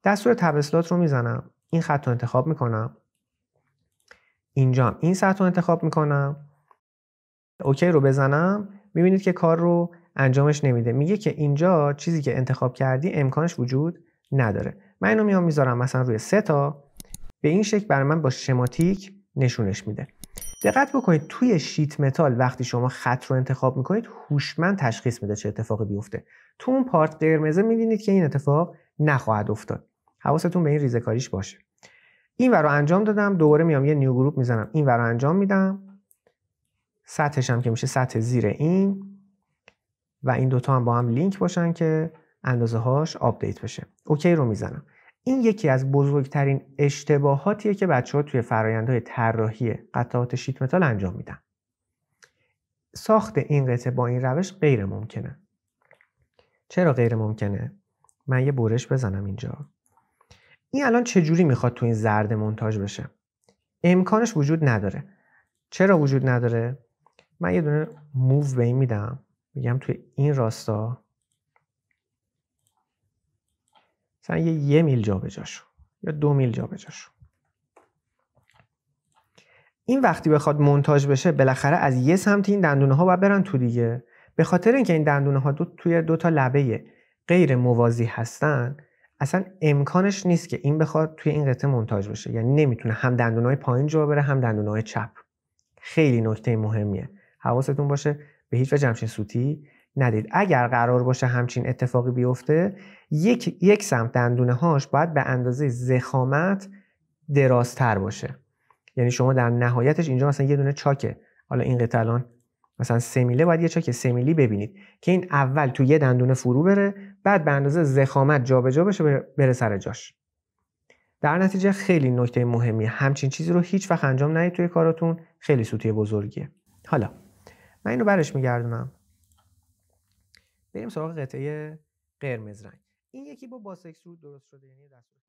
دستور تب اسلات رو میزنم، این خط رو انتخاب میکنم، اینجا این سطح رو انتخاب میکنم، اوکی رو بزنم، میبینید که کار رو انجامش نمیده، میگه که اینجا چیزی که انتخاب کردی امکانش وجود نداره. من اینو میام میذارم مثلا روی 3 تا، به این شکل برای من با شماتیک نشونش میده. دقت بکنید توی شیت متال وقتی شما خط رو انتخاب میکنید هوشمند تشخیص میده چه اتفاقی بیفته. تو اون پارت قرمزه میبینید که این اتفاق نخواهد افتاد. حواستون به این ریزه‌کاریش باشه. این ور رو انجام دادم، دوباره میام یه نیو گروپ میزنم، این ور رو انجام میدم، سطحش هم که میشه سطح زیر این و این دوتا هم با هم لینک باشن که اندازه هاش آپدیت بشه. اوکی رو میزنم. این یکی از بزرگترین اشتباهاتیه که بچه‌ها توی فرآیندهای طراحی قطعات شیت متال انجام میدن. ساخت این قطعه با این روش غیر ممکنه. چرا غیر ممکنه؟ من یه برش بزنم اینجا. این الان چجوری میخواد تو این زرد مونتاژ بشه؟ امکانش وجود نداره. چرا وجود نداره؟ من یه دونه موو به این میدم، میگم توی این راستا مثلا یه میل جا به جاشو یا 2 میل جا به جاشو. این وقتی بخواد مونتاژ بشه بالاخره از یه سمت این دندونه ها باید برن تو دیگه. به خاطر اینکه این دندونه ها توی دو تا لبه غیر موازی هستن، اصلا امکانش نیست که این بخواد توی این قطعه مونتاژ بشه. یعنی نمیتونه هم دندونه های پایین جا بره هم دندونه های چپ. خیلی نکته مهمیه. حواستون باشه به هیچ وجه همچین سوتی ندید. اگر قرار باشه همچین اتفاقی بیفته، یک سمت دندونه هاش باید به اندازه ضخامت درازتر باشه. یعنی شما در نهایتش اینجا مثلا یه دونه چاکه، حالا این قطعه الان مثلا 3 میله، باید یه چاک 3 میلی ببینید که این اول تو یه دندونه فرو بره، بعد به اندازه ضخامت جابجا بشه بره سر جاش. در نتیجه خیلی نکته مهمیه. همچین چیزی رو هیچ وقت انجام ندید توی کاراتون، خیلی سوتی بزرگیه. حالا من اینو برش میگردونم، بریم سراغ قطعه قرمز رنگ. این یکی با باس اکسترود درست شده، یعنی دستور